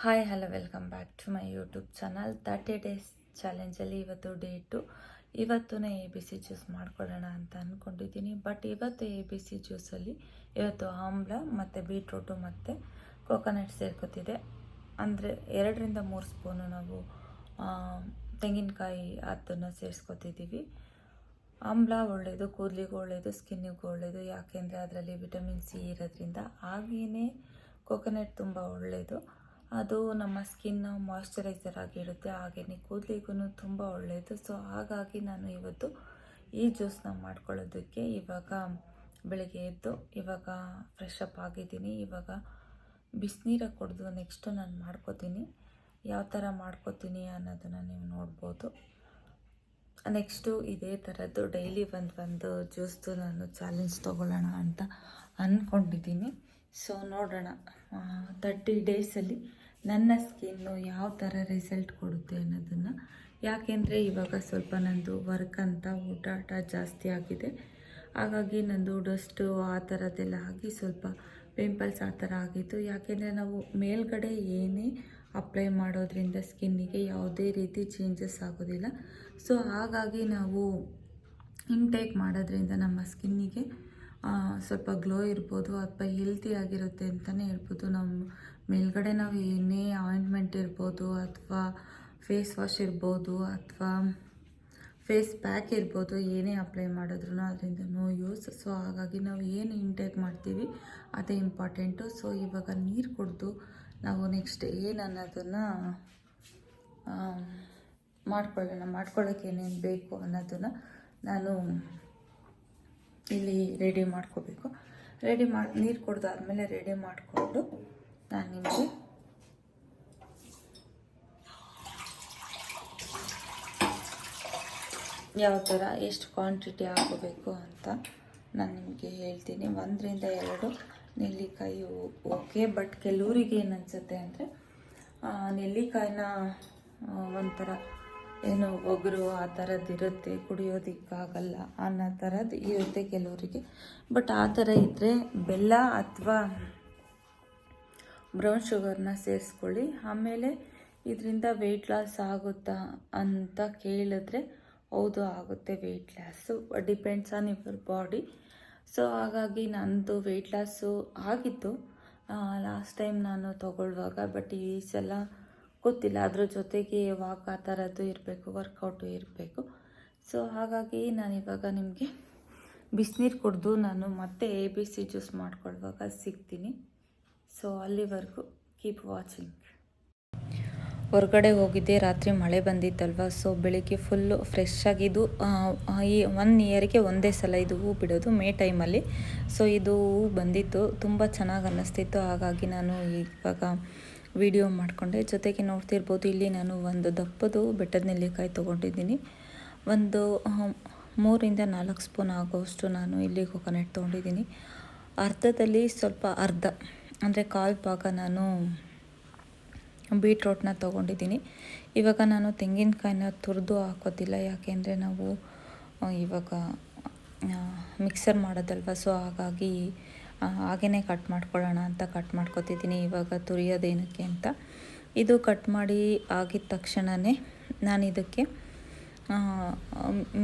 Hi hello welcome back to my YouTube channel 30 days ಚಾಲೆಂಜಲ್ಲಿ ಇವತ್ತು date. ಇವತ್ತು A B C juice ಮಾಡ್ಕೊಳ್ಳೋಣ ಅಂತ ಅಂದ್ಕೊಂಡಿದ್ದೀನಿ. ಬಟ್ ಇವತ್ತು ಎ ಬಿ ಸಿ ಜ್ಯೂಸಲ್ಲಿ ಇವತ್ತು ಆಮ್ಲ ಮತ್ತು ಬೀಟ್ರೂಟು ಮತ್ತು ಕೋಕೋನಟ್ ಸೇರ್ಕೊತಿದೆ. ಅಂದರೆ 2-3 ಸ್ಪೂನು ನಾವು ತೆಂಗಿನಕಾಯಿ ಅದನ್ನು ಸೇರಿಸ್ಕೊತಿದ್ದೀವಿ. ಆಮ್ಲ ಒಳ್ಳೆಯದು, ಕೂದಲಿಗೂ ಒಳ್ಳೆಯದು, ಸ್ಕಿನ್ನಿಗೂ ಒಳ್ಳೆಯದು. ಯಾಕೆಂದರೆ ಅದರಲ್ಲಿ ವಿಟಮಿನ್ ಸಿ ಇರೋದ್ರಿಂದ. ಹಾಗೆಯೇ ಕೋಕೋನಟ್ ತುಂಬ ಒಳ್ಳೆಯದು. ಅದು ನಮ್ಮ ಸ್ಕಿನ್ನ ಮಾಯ್ಶ್ಚರೈಸರ್ ಆಗಿರುತ್ತೆ. ಹಾಗೆಯೇ ಕೂದಲಿಗೂ ತುಂಬ ಒಳ್ಳೆಯದು. ಸೊ ಹಾಗಾಗಿ ನಾನು ಇವತ್ತು ಈ ಜ್ಯೂಸನ್ನ ಮಾಡ್ಕೊಳ್ಳೋದಕ್ಕೆ ಇವಾಗ ಬೆಳಿಗ್ಗೆ ಎದ್ದು ಇವಾಗ ಫ್ರೆಶ್ ಅಪ್ ಆಗಿದ್ದೀನಿ. ಇವಾಗ ಬಿಸಿನೀರಾಗಿ ಕುಡಿದು ನೆಕ್ಸ್ಟು ನಾನು ಮಾಡ್ಕೋತೀನಿ. ಯಾವ ಥರ ಮಾಡ್ಕೋತೀನಿ ಅನ್ನೋದನ್ನು ನೀವು ನೋಡ್ಬೋದು. ನೆಕ್ಸ್ಟು ಇದೇ ಥರದ್ದು ಡೈಲಿ ಒಂದು ಜ್ಯೂಸ್ದು ನಾನು ಚಾಲೆಂಜ್ ತೊಗೊಳ್ಳೋಣ ಅಂತ ಅಂದ್ಕೊಂಡಿದ್ದೀನಿ. ಸೊ ನೋಡೋಣ 30 ಡೇಸಲ್ಲಿ ನನ್ನ ಸ್ಕಿನ್ನು ಯಾವ ಥರ ರಿಸಲ್ಟ್ ಕೊಡುತ್ತೆ ಅನ್ನೋದನ್ನು. ಯಾಕೆಂದರೆ ಇವಾಗ ಸ್ವಲ್ಪ ನಂದು ವರ್ಕ್ ಅಂತ ಓಡಾಟ ಜಾಸ್ತಿ ಆಗಿದೆ. ಹಾಗಾಗಿ ನಂದು ಡಸ್ಟು ಆ ಥರದ್ದೆಲ್ಲ ಆಗಿ ಸ್ವಲ್ಪ ಪಿಂಪಲ್ಸ್ ಆ ಥರ ಆಗಿತ್ತು. ಯಾಕೆಂದರೆ ನಾವು ಮೇಲ್ಗಡೆ ಏನೇ ಅಪ್ಲೈ ಮಾಡೋದ್ರಿಂದ ಸ್ಕಿನ್ನಿಗೆ ಯಾವುದೇ ರೀತಿ ಚೇಂಜಸ್ ಆಗೋದಿಲ್ಲ. ಸೊ ಹಾಗಾಗಿ ನಾವು ಇಂಟೇಕ್ ಮಾಡೋದ್ರಿಂದ ನಮ್ಮ ಸ್ಕಿನ್ನಿಗೆ ಸ್ವಲ್ಪ ಗ್ಲೋ ಇರ್ಬೋದು ಅಥವಾ ಹೆಲ್ತಿ ಆಗಿರುತ್ತೆ ಅಂತಲೇ ಹೇಳ್ಬೋದು. ನಮ್ಮ ಮೇಲ್ಗಡೆ ನಾವು ಏನೇ ಆಯಿಂಟ್ಮೆಂಟ್ ಇರ್ಬೋದು ಅಥವಾ ಫೇಸ್ ವಾಶ್ ಇರ್ಬೋದು ಅಥವಾ ಫೇಸ್ ಪ್ಯಾಕ್ ಇರ್ಬೋದು, ಏನೇ ಅಪ್ಲೈ ಮಾಡಿದ್ರೂ ಅದರಿಂದ ನೋ ಯೂಸ್. ಸೊ ಹಾಗಾಗಿ ನಾವು ಏನು ಇಂಟೇಕ್ ಮಾಡ್ತೀವಿ ಅದೇ ಇಂಪಾರ್ಟೆಂಟು. ಸೊ ಇವಾಗ ನೀರು ಕುಡಿದು ನಾವು ನೆಕ್ಸ್ಟ್ ಏನು ಅನ್ನೋದನ್ನು ಮಾಡ್ಕೊಳ್ಳೋಕೆ ಏನೇನು ಬೇಕು ಅನ್ನೋದನ್ನು ನಾನು ಇಲ್ಲಿ ರೆಡಿ ಮಾಡ್ಕೋಬೇಕು. ನೀರು ಕುಡ್ದಾದ್ಮೇಲೆ ರೆಡಿ ಮಾಡಿಕೊಂಡು ನಾನು ನಿಮಗೆ ಯಾವ ಥರ ಎಷ್ಟು ಕ್ವಾಂಟಿಟಿ ಹಾಕೋಬೇಕು ಅಂತ ನಾನು ನಿಮಗೆ ಹೇಳ್ತೀನಿ. 1-2 ನೆಲ್ಲಿಕಾಯಿ ಓಕೆ. ಬಟ್ ಕೆಲವರಿಗೆ ಏನು ಅನಿಸುತ್ತೆ ಅಂದರೆ ನೆಲ್ಲಿಕಾಯಿನ ಒಂಥರ ಏನು ಒಗರು ಆ ಥರದ್ದು ಇರುತ್ತೆ, ಕುಡಿಯೋದಕ್ಕಾಗಲ್ಲ ಅನ್ನೋ ಥರದ್ದು ಇರುತ್ತೆ ಕೆಲವರಿಗೆ. ಬಟ್ ಆ ಥರ ಇದ್ದರೆ ಬೆಲ್ಲ ಅಥವಾ ಬ್ರೌನ್ ಶುಗರ್ನ ಸೇರಿಸ್ಕೊಳ್ಳಿ. ಆಮೇಲೆ ಇದರಿಂದ ವೆಯ್ಟ್ ಲಾಸ್ ಆಗುತ್ತಾ ಅಂತ ಕೇಳಿದ್ರೆ ಹೌದು ಆಗುತ್ತೆ weight loss. Depends on your body. So ಹಾಗಾಗಿ ನಂದು ವೆಯ್ಟ್ ಲಾಸು ಆಗಿತ್ತು ಲಾಸ್ಟ್ ಟೈಮ್ ನಾನು ತಗೊಳ್ಳುವಾಗ. ಬಟ್ ಈ ಸಲ ಗೊತ್ತಿಲ್ಲ, ಅದ್ರ ಜೊತೆಗೆ ವಾಕ್ ಆ ಥರದ್ದು ಇರಬೇಕು, ವರ್ಕೌಟು ಇರಬೇಕು. ಸೊ ಹಾಗಾಗಿ ನಾನಿವಾಗ ನಿಮಗೆ ಬಿಸಿನೀರು ಕುಡಿದು ನಾನು ಮತ್ತೆ ಎ ಬಿ ಸಿ ಜ್ಯೂಸ್ ಮಾಡ್ಕೊಳ್ಳುವಾಗ ಸಿಗ್ತೀನಿ. ಸೊ ಅಲ್ಲಿವರೆಗೂ ಕೀಪ್ ವಾಚಿಂಗ್. ಹೊರಗಡೆ ಹೋಗಿದ್ದೆ, ರಾತ್ರಿ ಮಳೆ ಬಂದಿತ್ತಲ್ವ. ಸೊ ಬೆಳಿಗ್ಗೆ ಫುಲ್ಲು ಫ್ರೆಶ್ ಆಗಿದ್ದು. ಈ 1 ಇಯರ್ಗೆ ಒಂದೇ ಸಲ ಇದು ಹೂ ಬಿಡೋದು ಮೇ ಟೈಮಲ್ಲಿ. ಸೊ ಇದು ಹೂ ಬಂದಿತ್ತು, ತುಂಬ ಚೆನ್ನಾಗಿ ಅನ್ನಿಸ್ತಿತ್ತು. ಹಾಗಾಗಿ ನಾನು ಇವಾಗ ವಿಡಿಯೋ ಮಾಡಿಕೊಂಡೆ. ಜೊತೆಗೆ ನೋಡ್ತಿರ್ಬೋದು, ಇಲ್ಲಿ ನಾನು ಒಂದು ದಪ್ಪದು ಬೆಟ್ಟದ ನೆಲ್ಲಿಕಾಯಿ ತೊಗೊಂಡಿದ್ದೀನಿ. ಒಂದು 3-4 ಸ್ಪೂನ್ ಆಗೋಷ್ಟು ನಾನು ಇಲ್ಲಿ ಕೋಕೋನಟ್ ತೊಗೊಂಡಿದ್ದೀನಿ. ಅರ್ಧದಲ್ಲಿ ಸ್ವಲ್ಪ ಅರ್ಧ ಅಂದರೆ 1/4 ಭಾಗ ನಾನು ಬೀಟ್ರೋಟ್ನ ತೊಗೊಂಡಿದ್ದೀನಿ. ಇವಾಗ ನಾನು ತೆಂಗಿನಕಾಯಿನ ತುರಿದು ಹಾಕೋತಿಲ್ಲ, ಯಾಕೆಂದರೆ ನಾವು ಇವಾಗ ಮಿಕ್ಸರ್ ಮಾಡೋದಲ್ವ. ಸೊ ಹಾಗಾಗಿ ಹಾಗೇ ಕಟ್ ಮಾಡ್ಕೊಳ್ಳೋಣ ಅಂತ ಕಟ್ ಮಾಡ್ಕೊತಿದ್ದೀನಿ. ಇವಾಗ ತುರಿಯೋದೇನಕ್ಕೆ ಅಂತ ಇದು ಕಟ್ ಮಾಡಿ ಆಗಿದ ತಕ್ಷಣವೇ ನಾನು ಇದಕ್ಕೆ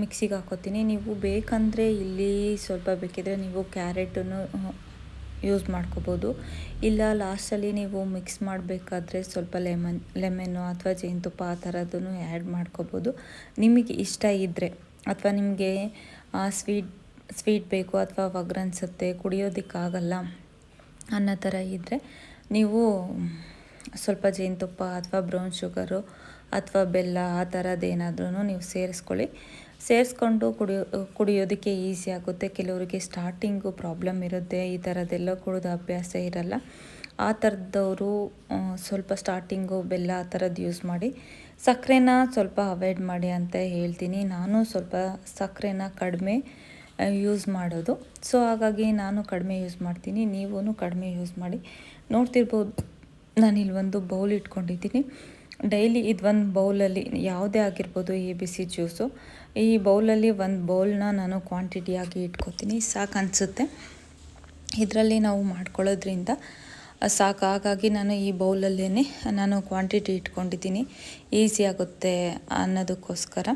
ಮಿಕ್ಸಿಗೆ ಹಾಕೋತೀನಿ. ನೀವು ಬೇಕಂದರೆ ಇಲ್ಲಿ ಸ್ವಲ್ಪ ಬೇಕಿದ್ರೆ ನೀವು ಕ್ಯಾರೆಟನ್ನು ಯೂಸ್ ಮಾಡ್ಕೋಬೋದು. ಇಲ್ಲ ಲಾಸ್ಟಲ್ಲಿ ನೀವು ಮಿಕ್ಸ್ ಮಾಡಬೇಕಾದ್ರೆ ಸ್ವಲ್ಪ ಲೆಮನ್ನು ಅಥವಾ ಜೇನುತುಪ್ಪ ಆ ಥರದನ್ನು ಆ್ಯಡ್ ಮಾಡ್ಕೋಬೋದು ನಿಮಗೆ ಇಷ್ಟ ಇದ್ದರೆ. ಅಥವಾ ನಿಮಗೆ ಸ್ವೀಟ್ ಬೇಕು ಅಥವಾ ಒಗ್ಗರನ್ಸುತ್ತೆ, ಕುಡಿಯೋದಕ್ಕಾಗಲ್ಲ ಅನ್ನೋ ಥರ ಇದ್ದರೆ ನೀವು ಸ್ವಲ್ಪ ಜೇನುತುಪ್ಪ ಅಥವಾ ಬ್ರೌನ್ ಶುಗರು ಅಥವಾ ಬೆಲ್ಲ ಆ ಥರದ್ದೇನಾದ್ರೂ ನೀವು ಸೇರಿಸ್ಕೊಂಡು ಕುಡಿಯೋದಕ್ಕೆ ಈಸಿ ಆಗುತ್ತೆ. ಕೆಲವರಿಗೆ ಸ್ಟಾರ್ಟಿಂಗು ಪ್ರಾಬ್ಲಮ್ ಇರುತ್ತೆ, ಈ ಥರದ್ದೆಲ್ಲ ಕುಡಿದು ಅಭ್ಯಾಸ ಇರಲ್ಲ. ಆ ಥರದವರು ಸ್ವಲ್ಪ ಸ್ಟಾರ್ಟಿಂಗು ಬೆಲ್ಲ ಆ ಥರದ್ದು ಯೂಸ್ ಮಾಡಿ. ಸಕ್ಕರೆನ ಸ್ವಲ್ಪ ಅವಾಯ್ಡ್ ಮಾಡಿ ಅಂತ ಹೇಳ್ತೀನಿ. ನಾನು ಸ್ವಲ್ಪ ಸಕ್ಕರೆನ ಕಡಿಮೆ ಯೂಸ್ ಮಾಡೋದು. ಸೊ ಹಾಗಾಗಿ ನಾನು ಕಡಿಮೆ ಯೂಸ್ ಮಾಡ್ತೀನಿ, ನೀವೂ ಕಡಿಮೆ ಯೂಸ್ ಮಾಡಿ. ನೋಡ್ತಿರ್ಬೋದು, ನಾನಿಲ್ಲಿ ಒಂದು ಬೌಲ್ ಇಟ್ಕೊಂಡಿದ್ದೀನಿ. ಡೈಲಿ ಇದೊಂದು ಬೌಲಲ್ಲಿ ಯಾವುದೇ ಆಗಿರ್ಬೋದು ಎ ಬಿ ಸಿ ಜ್ಯೂಸು, ಈ ಬೌಲಲ್ಲಿ ಒಂದು ಬೌಲ್ನ ನಾನು ಕ್ವಾಂಟಿಟಿಯಾಗಿ ಇಟ್ಕೋತೀನಿ, ಸಾಕು ಅನಿಸುತ್ತೆ. ಇದರಲ್ಲಿ ನಾವು ಮಾಡ್ಕೊಳ್ಳೋದ್ರಿಂದ ಸಾಕು. ಹಾಗಾಗಿ ನಾನು ಈ ಬೌಲಲ್ಲೇ ನಾನು ಕ್ವಾಂಟಿಟಿ ಇಟ್ಕೊಂಡಿದ್ದೀನಿ, ಈಸಿ ಆಗುತ್ತೆ ಅನ್ನೋದಕ್ಕೋಸ್ಕರ.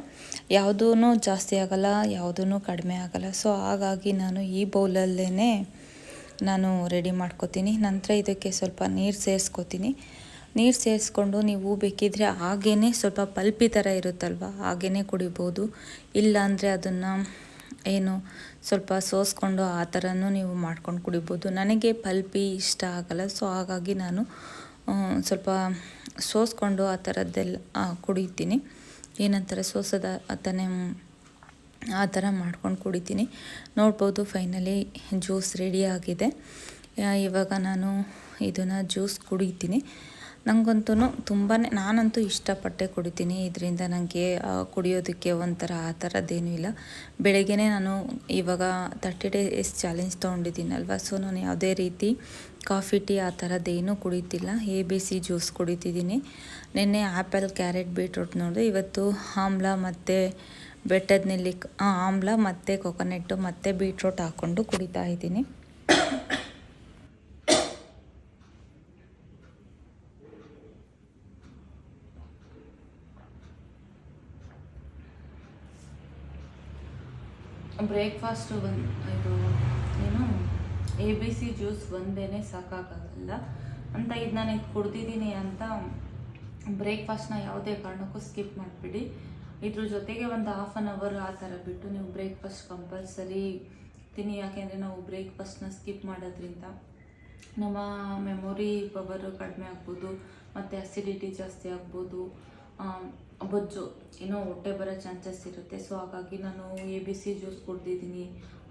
ಯಾವುದೂ ಜಾಸ್ತಿ ಆಗೋಲ್ಲ, ಯಾವುದೂ ಕಡಿಮೆ ಆಗೋಲ್ಲ. ಸೊ ಹಾಗಾಗಿ ನಾನು ಈ ಬೌಲಲ್ಲೇ ನಾನು ರೆಡಿ ಮಾಡ್ಕೋತೀನಿ. ನಂತರ ಇದಕ್ಕೆ ಸ್ವಲ್ಪ ನೀರು ಸೇರಿಸ್ಕೋತೀನಿ. ನೀರು ಸೇರಿಸ್ಕೊಂಡು ನೀವು ಬೇಕಿದ್ದರೆ ಹಾಗೇ ಸ್ವಲ್ಪ ಪಲ್ಪಿ ಥರ ಇರುತ್ತಲ್ವ, ಹಾಗೇ ಕುಡಿಬೋದು. ಇಲ್ಲಾಂದರೆ ಅದನ್ನು ಏನು ಸ್ವಲ್ಪ ಸೋಸ್ಕೊಂಡು ಆ ಥರನೂ ನೀವು ಮಾಡ್ಕೊಂಡು ಕುಡಿಬೋದು. ನನಗೆ ಪಲ್ಪಿ ಇಷ್ಟ ಆಗಲ್ಲ, ಸೊ ಹಾಗಾಗಿ ನಾನು ಸ್ವಲ್ಪ ಸೋಸ್ಕೊಂಡು ಆ ಥರದ್ದೆಲ್ಲ ಕುಡಿತೀನಿ. ಏನಂತಾರೆ ಸೋಸೋದ ಅದನ್ನೇ ಆ ಥರ ಮಾಡ್ಕೊಂಡು ಕುಡಿತೀನಿ. ನೋಡ್ಬೋದು ಫೈನಲಿ ಜ್ಯೂಸ್ ರೆಡಿ ಆಗಿದೆ. ಇವಾಗ ನಾನು ಇದನ್ನು ಜ್ಯೂಸ್ ಕುಡಿತೀನಿ. ನನಗಂತೂ ತುಂಬಾ ನಾನಂತೂ ಇಷ್ಟಪಟ್ಟೆ ಕುಡಿತೀನಿ. ಇದರಿಂದ ನನಗೆ ಕುಡಿಯೋದಕ್ಕೆ ಒಂಥರ ಆ ಥರದ್ದೇನೂ ಇಲ್ಲ. ಬೆಳಗ್ಗೆ ನಾನು ಇವಾಗ 30 ಡೇಸ್ ಚಾಲೆಂಜ್ ತೊಗೊಂಡಿದ್ದೀನಲ್ವ, ಸೊ ನಾನು ಯಾವುದೇ ರೀತಿ ಕಾಫಿ ಟೀ ಆ ಥರದ್ದೇನೂ ಕುಡಿತಿಲ್ಲ. ABC juice ಕುಡಿತಿದ್ದೀನಿ. ನಿನ್ನೆ ಆ್ಯಪಲ್, ಕ್ಯಾರೆಟ್, ಬೀಟ್ರೂಟ್ ನೋಡಿದೆ. ಇವತ್ತು ಆಮ್ಲ ಮತ್ತು ಬೆಟ್ಟದ ನೆಲ್ಲಿಕಾಯಿ, ಆಮ್ಲ ಮತ್ತು ಕೊಕೊನೆಟ್ಟು ಮತ್ತು ಬೀಟ್ರೂಟ್ ಹಾಕ್ಕೊಂಡು ಕುಡಿತಾ ಇದ್ದೀನಿ. ಬ್ರೇಕ್ಫಾಸ್ಟು ಇದು ಏನು ABC ಜ್ಯೂಸ್ ಒಂದೇ ಸಾಕಾಗಲ್ಲ ಅಂತ ಇದು ನಾನು ಇದು ಕುಡ್ದಿದ್ದೀನಿ ಅಂತ ಬ್ರೇಕ್ಫಾಸ್ಟ್ನ ಯಾವುದೇ ಕಾರಣಕ್ಕೂ ಸ್ಕಿಪ್ ಮಾಡಿಬಿಡಿ. ಇದ್ರ ಜೊತೆಗೆ ಒಂದು ಹಾಫ್ ಆನ್ ಅವರ್ ಆ ಥರ ಬಿಟ್ಟು ನೀವು ಬ್ರೇಕ್ಫಾಸ್ಟ್ ಕಂಪಲ್ಸರಿ ತಿನ್ನಿ. ಯಾಕೆಂದರೆ ನಾವು ಬ್ರೇಕ್ಫಾಸ್ಟ್ನ ಸ್ಕಿಪ್ ಮಾಡೋದ್ರಿಂದ ನಮ್ಮ ಮೆಮೊರಿ ಪವರು ಕಡಿಮೆ ಆಗ್ಬೋದು, ಮತ್ತು ಅಸಿಡಿಟಿ ಜಾಸ್ತಿ ಆಗ್ಬೋದು, ಬೊಜ್ಜು ಏನೋ ಹೊಟ್ಟೆ ಬರೋ ಚಾನ್ಸಸ್ ಇರುತ್ತೆ. ಸೊ ಹಾಗಾಗಿ ನಾನು ABC ಜ್ಯೂಸ್ ಕುಡ್ದಿದ್ದೀನಿ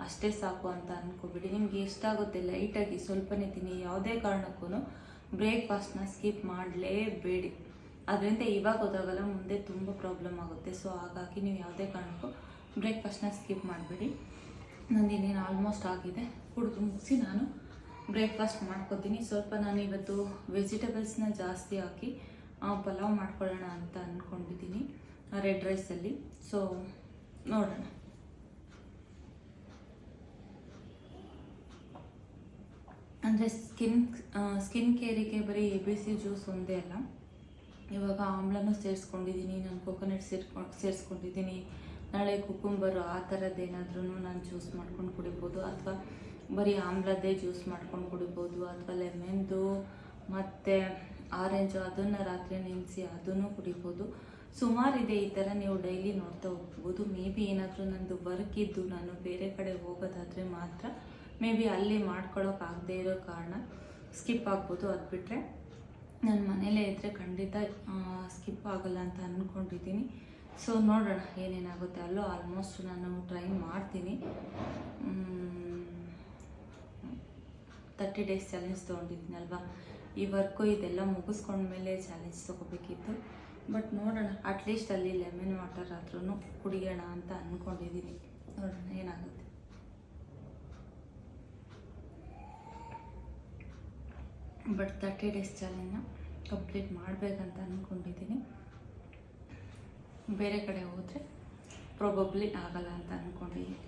ಅಷ್ಟೇ ಸಾಕು ಅಂತ ಅಂದ್ಕೊಬಿಡಿ. ನಿಮ್ಗೆ ಎಷ್ಟಾಗುತ್ತೆ ಲೈಟಾಗಿ ಸ್ವಲ್ಪನೇ ತಿನ್ನಿ. ಯಾವುದೇ ಕಾರಣಕ್ಕೂ ಬ್ರೇಕ್ಫಾಸ್ಟ್ನ ಸ್ಕಿಪ್ ಮಾಡಲೇಬೇಡಿ. ಅದರಿಂದ ಇವಾಗ ಗೊತ್ತಾಗಲ್ಲ, ಮುಂದೆ ತುಂಬ ಪ್ರಾಬ್ಲಮ್ ಆಗುತ್ತೆ. ಸೊ ಹಾಗಾಗಿ ನೀವು ಯಾವುದೇ ಕಾರಣಕ್ಕೂ ಬ್ರೇಕ್ಫಾಸ್ಟ್ನ ಸ್ಕಿಪ್ ಮಾಡಬೇಡಿ. ನಂದು ಇನ್ನೇನು ಆಲ್ಮೋಸ್ಟ್ ಆಗಿದೆ, ಕುಡಿದು ಮುಗಿಸಿ ನಾನು ಬ್ರೇಕ್ಫಾಸ್ಟ್ ಮಾಡ್ಕೊತೀನಿ. ಸ್ವಲ್ಪ ನಾನು ಇವತ್ತು ವೆಜಿಟೇಬಲ್ಸ್ನ ಜಾಸ್ತಿ ಹಾಕಿ ಪಲಾವ್ ಮಾಡ್ಕೊಳ್ಳೋಣ ಅಂತ ಅಂದ್ಕೊಂಡಿದ್ದೀನಿ ರೆಡ್ ರೈಸಲ್ಲಿ. ಸೊ ನೋಡೋಣ. ಅಂದರೆ ಸ್ಕಿನ್ ಕೇರಿಗೆ ಬರೀ ABC ಜ್ಯೂಸ್ ಒಂದೇ ಅಲ್ಲ, ಇವಾಗ ಆಮ್ಲನೂ ಸೇರಿಸ್ಕೊಂಡಿದ್ದೀನಿ, ನಾನು ಕೊಕೊನಟ್ ಸೇರಿಸ್ಕೊಂಡಿದ್ದೀನಿ. ನಾಳೆ ಕುಕುಂಬರು ಆ ಥರದ್ದೇನಾದ್ರೂ ನಾನು ಜ್ಯೂಸ್ ಮಾಡ್ಕೊಂಡು ಕುಡಿಬೋದು, ಅಥವಾ ಬರೀ ಆಮ್ಲದ್ದೇ ಜ್ಯೂಸ್ ಮಾಡ್ಕೊಂಡು ಕುಡಿಬೋದು, ಅಥವಾ ಲೆಮನ್ದು ಮತ್ತು ಆರೆಂಜು ಅದನ್ನು ರಾತ್ರಿ ನೆನೆಸಿ ಅದನ್ನು ಕುಡಿಬೋದು. ಸುಮಾರಿದೆ ಈ ಥರ, ನೀವು ಡೈಲಿ ನೋಡ್ತಾ ಹೋಗ್ಬೋದು. ಮೇ ಬಿ ಏನಾದರೂ ನಂದು ವರ್ಕ್ ಇದ್ದು ನಾನು ಬೇರೆ ಕಡೆ ಹೋಗೋದಾದರೆ ಮಾತ್ರ ಮೇ ಬಿ ಅಲ್ಲಿ ಮಾಡ್ಕೊಳ್ಳೋಕ್ಕಾಗದೇ ಇರೋ ಕಾರಣ ಸ್ಕಿಪ್ ಆಗ್ಬೋದು. ಅದು ಬಿಟ್ಟರೆ ನಾನು ಮನೇಲೇ ಇದ್ದರೆ ಖಂಡಿತ ಸ್ಕಿಪ್ ಆಗೋಲ್ಲ ಅಂತ ಅಂದ್ಕೊಂಡಿದ್ದೀನಿ. ಸೊ ನೋಡೋಣ ಏನೇನಾಗುತ್ತೆ. ಅಲ್ಲೂ ಆಲ್ಮೋಸ್ಟ್ ನಾನು ಟ್ರೈ ಮಾಡ್ತೀನಿ. 30 ಡೇಸ್ ಚಾಲೆಂಜ್ ತೊಗೊಂಡಿದ್ದೀನಲ್ವ, ಈ ವರ್ಕು ಇದೆಲ್ಲ ಮುಗಿಸ್ಕೊಂಡ್ಮೇಲೆ ಚಾಲೆಂಜ್ ತೊಗೋಬೇಕಿತ್ತು. ಬಟ್ ನೋಡೋಣ, ಅಟ್ಲೀಸ್ಟ್ ಅಲ್ಲಿ ಲೆಮನ್ ವಾಟರ್ ಆದ್ರೂ ಕುಡಿಯೋಣ ಅಂತ ಅಂದ್ಕೊಂಡಿದ್ದೀನಿ. ನೋಡೋಣ ಏನಾಗುತ್ತೆ. ಬಟ್ 30 ಡೇಸ್ ಚಾಲೆಂಜ್ನ ಕಂಪ್ಲೀಟ್ ಮಾಡಬೇಕಂತ ಅಂದ್ಕೊಂಡಿದ್ದೀನಿ. ಬೇರೆ ಕಡೆ ಹೋದರೆ ಪ್ರಾಬಬ್ಲಿ ಆಗಲ್ಲ ಅಂತ ಅಂದ್ಕೊಂಡಿದ್ದೀನಿ.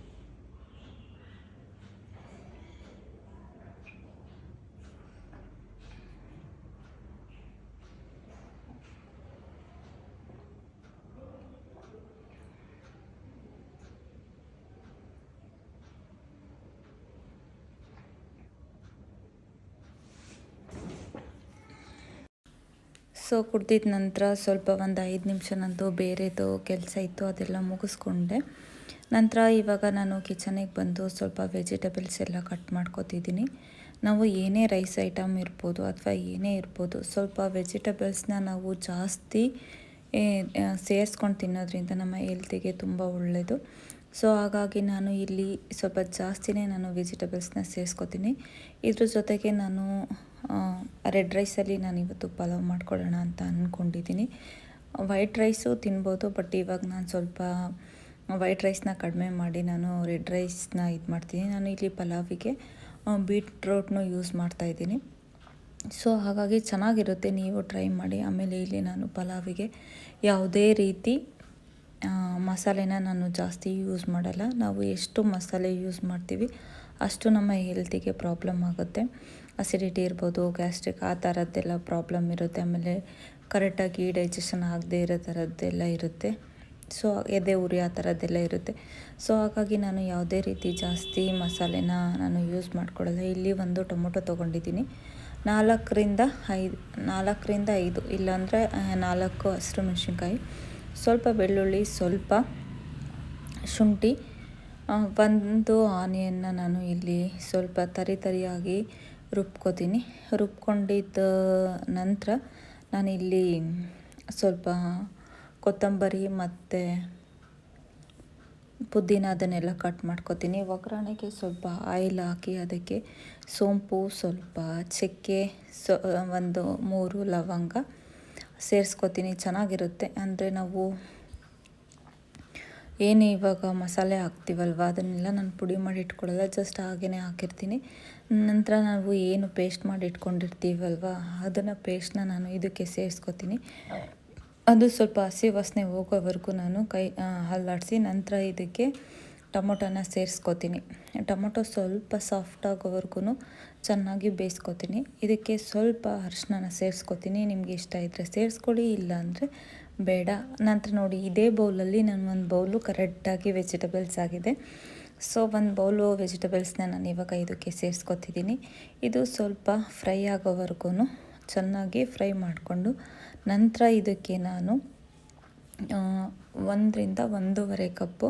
ಸೊ ಕುಡ್ದಿದ್ದ ನಂತರ ಸ್ವಲ್ಪ ಒಂದು 5 ನಿಮಿಷ ನಂದು ಬೇರೆದು ಕೆಲಸ ಇತ್ತು, ಅದೆಲ್ಲ ಮುಗಿಸ್ಕೊಂಡೆ. ನಂತರ ಇವಾಗ ನಾನು ಕಿಚನಿಗೆ ಬಂದು ಸ್ವಲ್ಪ ವೆಜಿಟೇಬಲ್ಸ್ ಎಲ್ಲ ಕಟ್ ಮಾಡ್ಕೊತಿದ್ದೀನಿ. ನಾವು ಏನೇ ರೈಸ್ ಐಟಮ್ ಇರ್ಬೋದು ಅಥವಾ ಏನೇ ಇರ್ಬೋದು, ಸ್ವಲ್ಪ ವೆಜಿಟೇಬಲ್ಸ್ನ ನಾವು ಜಾಸ್ತಿ ಸೇರಿಸ್ಕೊಂಡು ತಿನ್ನೋದ್ರಿಂದ ನಮ್ಮ ಹೆಲ್ತಿಗೆ ತುಂಬ ಒಳ್ಳೆಯದು. ಸೊ ಹಾಗಾಗಿ ನಾನು ಇಲ್ಲಿ ಸ್ವಲ್ಪ ಜಾಸ್ತಿನೇ ನಾನು ವೆಜಿಟೇಬಲ್ಸ್ನ ಸೇರಿಸ್ಕೊತೀನಿ. ಇದ್ರ ಜೊತೆಗೆ ನಾನು ರೆಡ್ ರೈಸಲ್ಲಿ ನಾನು ಇವತ್ತು ಪಲಾವ್ ಮಾಡ್ಕೊಳ್ಳೋಣ ಅಂತ ಅಂದ್ಕೊಂಡಿದ್ದೀನಿ. ವೈಟ್ ರೈಸು ತಿನ್ಬೋದು, ಬಟ್ ಇವಾಗ ನಾನು ಸ್ವಲ್ಪ ವೈಟ್ ರೈಸ್ನ ಕಡಿಮೆ ಮಾಡಿ ನಾನು ರೆಡ್ ರೈಸ್ನ ಇದು ಮಾಡ್ತೀನಿ. ನಾನು ಇಲ್ಲಿ ಪಲಾವಿಗೆ ಬೀಟ್ರೂಟ್ನು ಯೂಸ್ ಮಾಡ್ತಾಯಿದ್ದೀನಿ. ಸೊ ಹಾಗಾಗಿ ಚೆನ್ನಾಗಿರುತ್ತೆ, ನೀವು ಟ್ರೈ ಮಾಡಿ. ಆಮೇಲೆ ಇಲ್ಲಿ ನಾನು ಪಲಾವಿಗೆ ಯಾವುದೇ ರೀತಿ ಮಸಾಲೆನ ನಾನು ಜಾಸ್ತಿ ಯೂಸ್ ಮಾಡಲ್ಲ. ನಾವು ಎಷ್ಟು ಮಸಾಲೆ ಯೂಸ್ ಮಾಡ್ತೀವಿ ಅಷ್ಟು ನಮ್ಮ ಹೆಲ್ತಿಗೆ ಪ್ರಾಬ್ಲಮ್ ಆಗುತ್ತೆ. ಅಸಿಡಿಟಿ ಇರ್ಬೋದು, ಗ್ಯಾಸ್ಟ್ರಿಕ್ ಆ ಥರದ್ದೆಲ್ಲ ಪ್ರಾಬ್ಲಮ್ ಇರುತ್ತೆ. ಆಮೇಲೆ ಕರೆಕ್ಟಾಗಿ ಡೈಜೆಷನ್ ಆಗದೆ ಇರೋ ಥರದ್ದೆಲ್ಲ ಇರುತ್ತೆ. ಸೊ ಎದೆ ಉರಿ ಆ ಥರದ್ದೆಲ್ಲ ಇರುತ್ತೆ. ಸೊ ಹಾಗಾಗಿ ನಾನು ಯಾವುದೇ ರೀತಿ ಜಾಸ್ತಿ ಮಸಾಲೆನ ನಾನು ಯೂಸ್ ಮಾಡ್ಕೊಳ್ಳಲ್ಲ. ಇಲ್ಲಿ ಒಂದು ಟೊಮೊಟೊ ತೊಗೊಂಡಿದ್ದೀನಿ, 4ರಿಂದ 5 ಇಲ್ಲಾಂದರೆ 4 ಹಸಿರು ಮೆಣಸಿನ್ಕಾಯಿ, ಸ್ವಲ್ಪ ಬೆಳ್ಳುಳ್ಳಿ, ಸ್ವಲ್ಪ ಶುಂಠಿ, ಒಂದು ಆನಿಯನ್ನ ನಾನು ಇಲ್ಲಿ ಸ್ವಲ್ಪ ತರಿಯಾಗಿ ರುಬ್ಕೋತೀನಿ. ರುಬ್ಕೊಂಡಿದ್ದ ನಂತರ ನಾನಿಲ್ಲಿ ಸ್ವಲ್ಪ ಕೊತ್ತಂಬರಿ ಮತ್ತು ಪುದೀನ ಅದನ್ನೆಲ್ಲ ಕಟ್ ಮಾಡ್ಕೊತೀನಿ. ಒಗ್ಗರಣೆಗೆ ಸ್ವಲ್ಪ ಆಯಿಲ್ ಹಾಕಿ ಅದಕ್ಕೆ ಸೋಂಪು, ಸ್ವಲ್ಪ ಚಕ್ಕೆ, ಒಂದು 3 ಲವಂಗ ಸೇರಿಸ್ಕೊತೀನಿ. ಚೆನ್ನಾಗಿರುತ್ತೆ. ಅಂದರೆ ನಾವು ಏನು ಇವಾಗ ಮಸಾಲೆ ಹಾಕ್ತೀವಲ್ವ ಅದನ್ನೆಲ್ಲ ನಾನು ಪುಡಿ ಮಾಡಿ ಇಟ್ಕೊಳ್ಳಲ್ಲ, ಜಸ್ಟ್ ಹಾಗೇ ಹಾಕಿರ್ತೀನಿ. ನಂತರ ನಾವು ಏನು ಪೇಸ್ಟ್ ಮಾಡಿ ಇಟ್ಕೊಂಡಿರ್ತೀವಲ್ವ ಅದನ್ನು ಪೇಸ್ಟ್ನ ನಾನು ಇದಕ್ಕೆ ಸೇರಿಸ್ಕೊತೀನಿ. ಅದು ಸ್ವಲ್ಪ ಹಸಿ ವಾಸನೆ ಹೋಗೋವರೆಗೂ ನಾನು ಅಲ್ಲಾಡಿಸಿ ನಂತರ ಇದಕ್ಕೆ ಟೊಮೊಟೊನ ಸೇರಿಸ್ಕೊತೀನಿ. ಟೊಮೊಟೊ ಸ್ವಲ್ಪ ಸಾಫ್ಟ್ ಆಗೋವರೆಗೂ ಚೆನ್ನಾಗಿ ಬೇಯಿಸ್ಕೊತೀನಿ. ಇದಕ್ಕೆ ಸ್ವಲ್ಪ ಅರಿಶಿನ ಸೇರಿಸ್ಕೊತೀನಿ. ನಿಮಗೆ ಇಷ್ಟ ಇದ್ದರೆ ಸೇರಿಸ್ಕೊಳ್ಳಿ, ಇಲ್ಲ ಅಂದರೆ ಬೇಡ. ನಂತರ ನೋಡಿ, ಇದೇ ಬೌಲಲ್ಲಿ ನಾನು ಒಂದು ಬೌಲು ಕರೆಕ್ಟಾಗಿ ವೆಜಿಟೇಬಲ್ಸ್ ಆಗಿದೆ. ಸೊ ಒಂದು ಬೌಲು ವೆಜಿಟೇಬಲ್ಸ್ನ ನಾನು ಇವಾಗ ಇದಕ್ಕೆ ಸೇರಿಸ್ಕೊತಿದ್ದೀನಿ. ಇದು ಸ್ವಲ್ಪ ಫ್ರೈ ಆಗೋವರೆಗೂ ಚೆನ್ನಾಗಿ ಫ್ರೈ ಮಾಡಿಕೊಂಡು ನಂತರ ಇದಕ್ಕೆ ನಾನು 1ರಿಂದ 1.5 ಕಪ್ಪು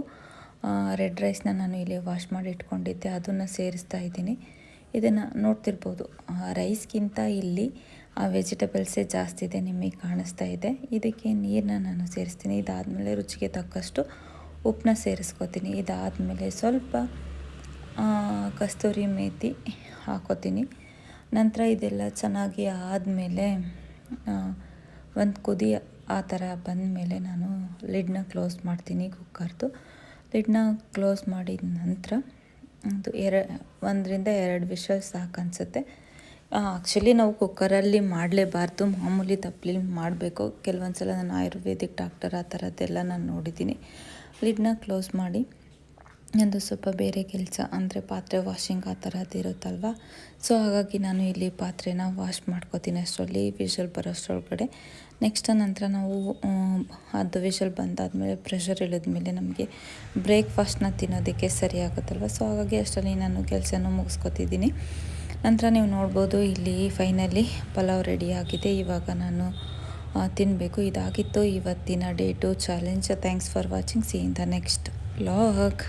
ರೆಡ್ ರೈಸ್ನ ನಾನು ಇಲ್ಲಿ ವಾಶ್ ಮಾಡಿ ಇಟ್ಕೊಂಡಿದ್ದೆ, ಅದನ್ನು ಸೇರಿಸ್ತಾ ಇದ್ದೀನಿ. ಇದನ್ನು ನೋಡ್ತಿರ್ಬೋದು, ರೈಸ್ಗಿಂತ ಇಲ್ಲಿ ವೆಜಿಟೇಬಲ್ಸೇ ಜಾಸ್ತಿ ಇದೆ, ನಿಮಗೆ ಕಾಣಿಸ್ತಾ ಇದೆ. ಇದಕ್ಕೆ ನೀರನ್ನ ನಾನು ಸೇರಿಸ್ತೀನಿ. ಇದಾದಮೇಲೆ ರುಚಿಗೆ ತಕ್ಕಷ್ಟು ಉಪ್ಪನ್ನ ಸೇರಿಸ್ಕೊತೀನಿ. ಇದಾದಮೇಲೆ ಸ್ವಲ್ಪ ಕಸ್ತೂರಿ ಮೇಥಿ ಹಾಕೋತೀನಿ. ನಂತರ ಇದೆಲ್ಲ ಚೆನ್ನಾಗಿ ಆದಮೇಲೆ ಒಂದು ಕುದಿ ಆ ಥರ ಬಂದಮೇಲೆ ನಾನು ಲಿಡ್ನ ಕ್ಲೋಸ್ ಮಾಡ್ತೀನಿ. ಕುಕ್ಕರ್ದು ಲಿಡ್ನ ಕ್ಲೋಸ್ ಮಾಡಿದ ನಂತರ ಅದು 1ರಿಂದ 2 ವಿಷಲ್ ಸಾಕು ಅನಿಸುತ್ತೆ. ಆ್ಯಕ್ಚುಲಿ ನಾವು ಕುಕ್ಕರಲ್ಲಿ ಮಾಡಲೇಬಾರ್ದು, ಮಾಮೂಲಿ ತಪ್ಪಲಿ ಮಾಡಬೇಕು. ಕೆಲವೊಂದು ಸಲ ನಾನು ಆಯುರ್ವೇದಿಕ್ ಡಾಕ್ಟರ್ ಆ ಥರದ್ದೆಲ್ಲ ನಾನು ನೋಡಿದ್ದೀನಿ. ಲಿಡ್ನ ಕ್ಲೋಸ್ ಮಾಡಿ ಒಂದು ಸ್ವಲ್ಪ ಬೇರೆ ಕೆಲಸ ಅಂದರೆ ಪಾತ್ರೆ ವಾಷಿಂಗ್ ಆ ಥರದ್ದು ಇರುತ್ತಲ್ವ. ಸೊ ಹಾಗಾಗಿ ನಾನು ಇಲ್ಲಿ ಪಾತ್ರೆನ ವಾಶ್ ಮಾಡ್ಕೋತೀನಿ ಅಷ್ಟರಲ್ಲಿ, ವಿಷಲ್ ಬರೋಷ್ಟರೊಳಗಡೆ. ನೆಕ್ಸ್ಟ್ ನಂತರ ನಾವು ಅದು ವಿಷಲ್ ಬಂದಾದಮೇಲೆ ಪ್ರೆಷರ್ ಇಳಿದ್ಮೇಲೆ ನಮಗೆ ಬ್ರೇಕ್ಫಾಸ್ಟ್ನ ತಿನ್ನೋದಕ್ಕೆ ಸರಿ ಆಗುತ್ತಲ್ವ. ಸೊ ಹಾಗಾಗಿ ಅಷ್ಟರಲ್ಲಿ ನಾನು ಕೆಲಸನೂ ಮುಗಿಸ್ಕೊತಿದ್ದೀನಿ. ನಂತರ ನೀವು ನೋಡ್ಬೋದು ಇಲ್ಲಿ ಫೈನಲಿ ಪಲಾವ್ ರೆಡಿ ಆಗಿದೆ. ಇವಾಗ ನಾನು ತಿನ್ನಬೇಕು. ಇದಾಗಿತ್ತು ಇವತ್ತಿನ day 2 challenge. Thanks for watching. C in the next vlog.